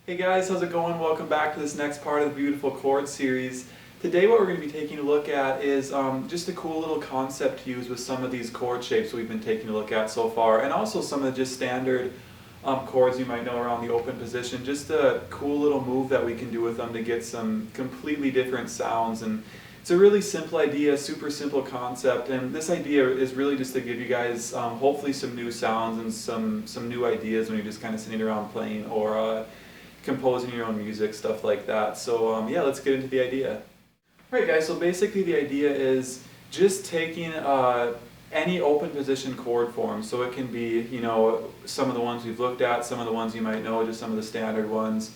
Hey guys, how's it going? Welcome back to this next part of the beautiful chord series. Today what we're going to be taking a look at is just a cool little concept to use with some of these chord shapes we've been taking a look at so far, and also some of the just standard chords you might know around the open position. Just a cool little move that we can do with them to get some completely different sounds. And it's a really simple idea, super simple concept, and this idea is really just to give you guys hopefully some new sounds and some new ideas when you're just kind of sitting around playing or composing your own music, stuff like that. So yeah, let's get into the idea. Alright guys, so basically the idea is just taking any open position chord form. So it can be, you know, some of the ones we've looked at, some of the ones you might know, just some of the standard ones.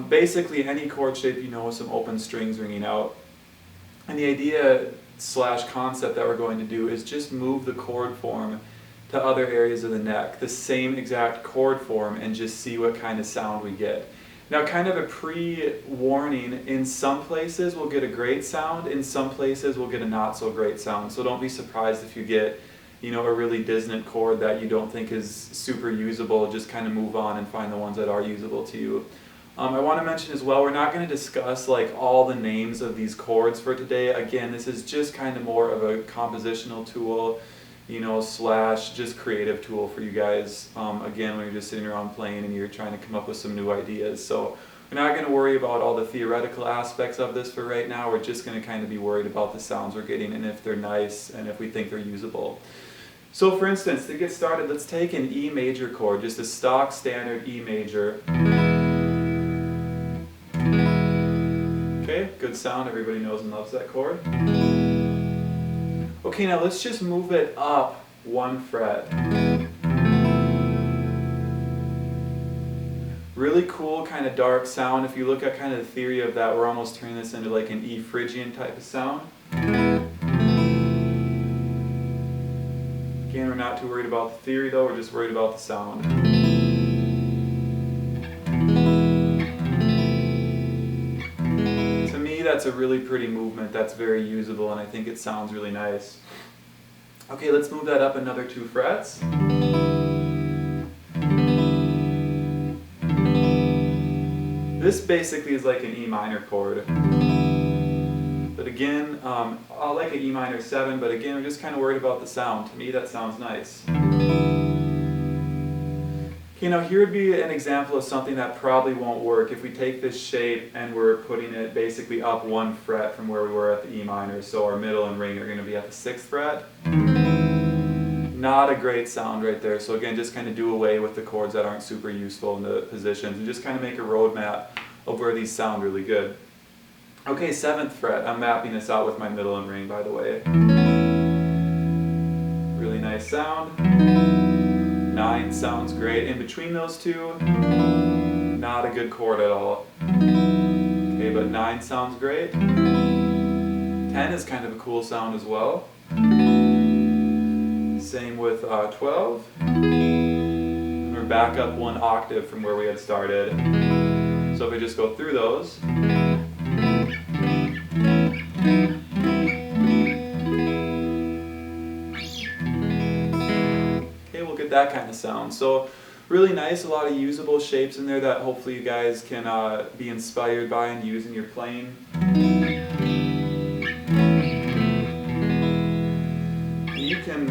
Basically any chord shape you know with some open strings ringing out. And the idea slash concept that we're going to do is just move the chord form to other areas of the neck, the same exact chord form, and just see what kind of sound we get. Now, kind of a pre-warning, in some places we'll get a great sound, in some places we'll get a not so great sound. So don't be surprised if you get, you know, a really dissonant chord that you don't think is super usable. Just kind of move on and find the ones that are usable to you. I want to mention as well, we're not going to discuss like all the names of these chords for today. Again, this is just kind of more of a compositional tool, you know, slash just creative tool for you guys. Again, when you're just sitting around playing and you're trying to come up with some new ideas. So we're not going to worry about all the theoretical aspects of this for right now. We're just going to kind of be worried about the sounds we're getting and if they're nice and if we think they're usable. So for instance, to get started, let's take an E major chord, just a stock standard E major. Okay, good sound, everybody knows and loves that chord. Okay, now let's just move it up one fret. Really cool, kind of dark sound. If you look at kind of the theory of that, we're almost turning this into like an E Phrygian type of sound. Again, we're not too worried about the theory though, we're just worried about the sound. That's a really pretty movement, that's very usable, and I think it sounds really nice. Okay, let's move that up another 2 frets. This basically is like an E minor chord. But again, I like an E minor 7, but again, we're just kind of worried about the sound. To me, that sounds nice. Okay, now here would be an example of something that probably won't work if we take this shape and we're putting it basically up 1 fret from where we were at the E minor. So our middle and ring are going to be at the 6th fret. Not a great sound right there. So again, just kind of do away with the chords that aren't super useful in the positions and just kind of make a roadmap of where these sound really good. Okay, 7th fret. I'm mapping this out with my middle and ring, by the way. Really nice sound. 9 sounds great. In between those two, not a good chord at all. Okay, but 9 sounds great. 10 is kind of a cool sound as well. Same with 12. And we're back up 1 octave from where we had started. So if we just go through those. That kind of sound. So really nice, a lot of usable shapes in there that hopefully you guys can be inspired by and use in your playing. You can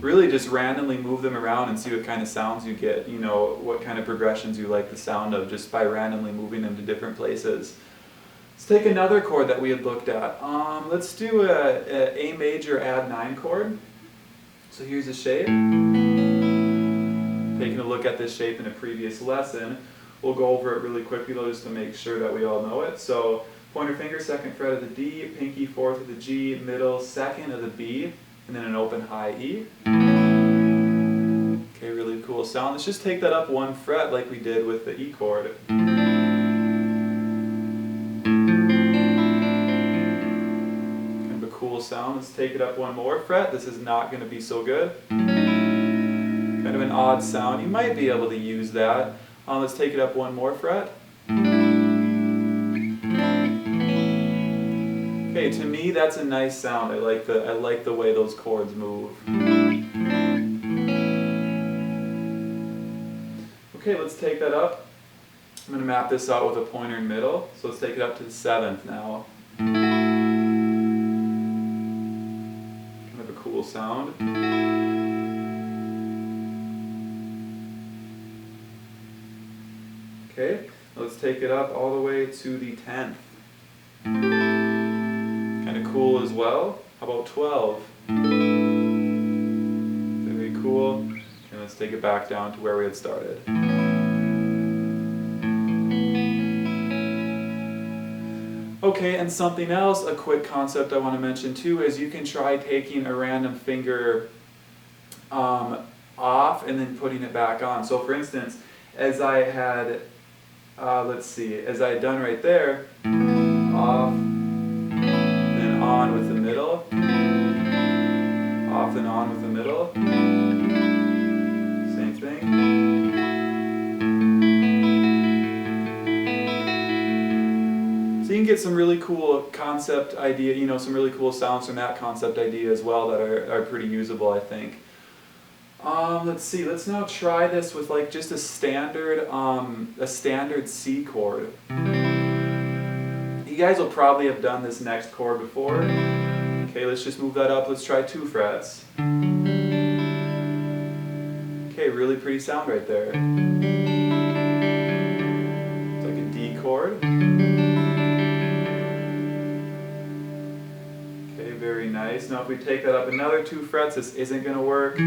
really just randomly move them around and see what kind of sounds you get, you know, what kind of progressions you like the sound of just by randomly moving them to different places. Let's take another chord that we had looked at. Let's do a major add 9 chord. So here's a shape. Taking a look at this shape in a previous lesson, we'll go over it really quickly though just to make sure that we all know it. So pointer finger, 2nd fret of the D, pinky 4th of the G, middle 2nd of the B, and then an open high E. Okay, really cool sound. Let's just take that up 1 fret like we did with the E chord. Sound. Let's take it up 1 more fret. This is not going to be so good. Kind of an odd sound. You might be able to use that. Let's take it up 1 more fret. Okay, to me that's a nice sound. I like the way those chords move. Okay, let's take that up. I'm going to map this out with a pointer in middle. So let's take it up to the 7th now. Kind of a cool sound. Okay, let's take it up all the way to the 10th. Kind of cool as well. How about 12? Very cool. And let's take it back down to where we had started. Okay, and something else, a quick concept I want to mention too, is you can try taking a random finger off and then putting it back on. So for instance, as I had, as I had done right there, off, then on with the middle, off and on with the middle, same thing. So you can get some really cool concept idea, you know, some really cool sounds from that concept idea as well that are pretty usable, I think. Let's see, let's now try this with like just a standard C chord. You guys will probably have done this next chord before. Okay, let's just move that up. Let's try 2 frets. Okay, really pretty sound right there. It's like a D chord. Okay, very nice. Now if we take that up another 2 frets, this isn't going to work.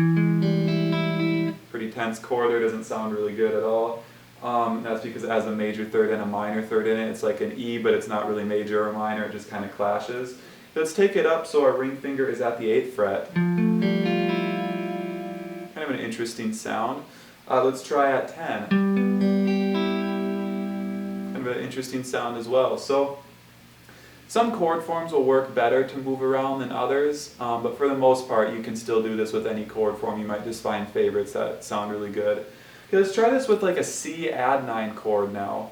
Pretty tense chord there, doesn't sound really good at all. That's because it has a major third and a minor third in it. It's like an E, but it's not really major or minor, it just kind of clashes. Let's take it up so our ring finger is at the 8th fret. Kind of an interesting sound. Let's try at 10. Kind of an interesting sound as well. So some chord forms will work better to move around than others, but for the most part you can still do this with any chord form. You might just find favorites that sound really good. Okay, let's try this with like a C add 9 chord now.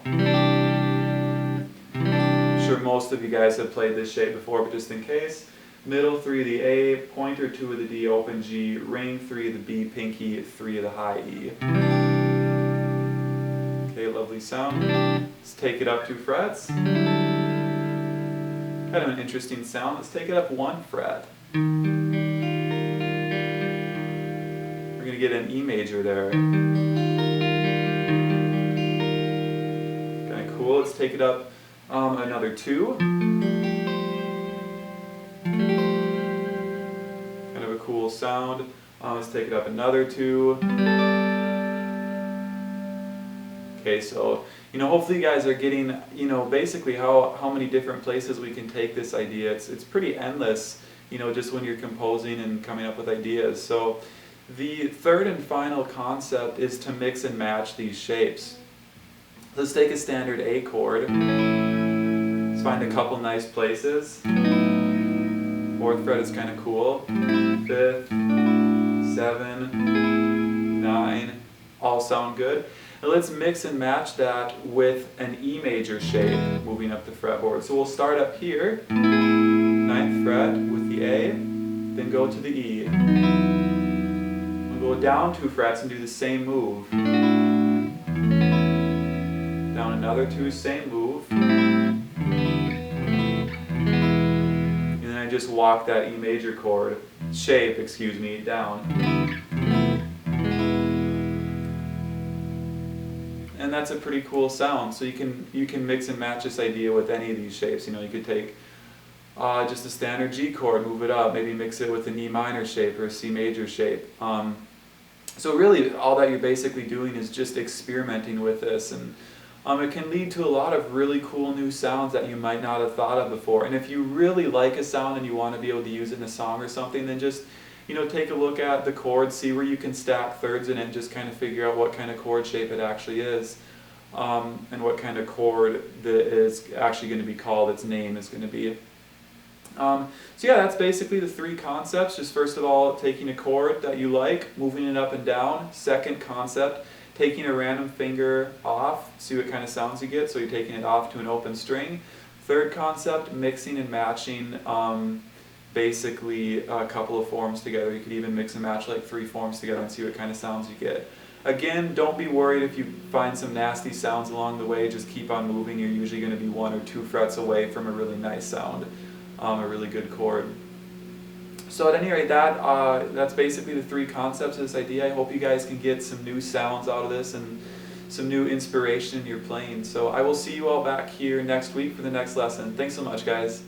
I'm sure most of you guys have played this shape before, but just in case. Middle 3 of the A, pointer 2 of the D, open G, ring 3 of the B, pinky 3 of the high E. Okay, lovely sound. Let's take it up 2 frets. Kind of an interesting sound. Let's take it up 1 fret. We're going to get an E major there. Kind of cool. Let's take it up another 2. Kind of a cool sound. Let's take it up another 2. Okay, so, you know, hopefully you guys are getting, you know, basically how many different places we can take this idea. It's pretty endless, you know, just when you're composing and coming up with ideas. So the third and final concept is to mix and match these shapes. Let's take a standard A chord. Let's find a couple nice places. 4th fret is kind of cool. 5th, 7, 9, all sound good. Now let's mix and match that with an E major shape moving up the fretboard. So we'll start up here, 9th fret with the A, then go to the E. We'll go down 2 frets and do the same move. Down another 2, same move. And then I just walk that E major chord, shape, excuse me, down. And that's a pretty cool sound. So you can mix and match this idea with any of these shapes. You know, you could take just a standard G chord, move it up, maybe mix it with an E minor shape or a C major shape. So really, all that you're basically doing is just experimenting with this, and it can lead to a lot of really cool new sounds that you might not have thought of before. And if you really like a sound and you want to be able to use it in a song or something, then just, you know, take a look at the chords, see where you can stack thirds in it, and just kind of figure out what kind of chord shape it actually is, and what kind of chord that is actually going to be called, its name is going to be. So yeah, that's basically the 3 concepts. Just first of all, taking a chord that you like, moving it up and down. Second concept, taking a random finger off, see what kind of sounds you get, so you're taking it off to an open string. Third concept, mixing and matching basically a couple of forms together. You could even mix and match like 3 forms together and see what kind of sounds you get. Again, don't be worried if you find some nasty sounds along the way. Just keep on moving. You're usually going to be 1 or 2 frets away from a really nice sound, a really good chord. So at any rate, that's basically the 3 concepts of this idea. I hope you guys can get some new sounds out of this and some new inspiration in your playing. So I will see you all back here next week for the next lesson. Thanks so much, guys.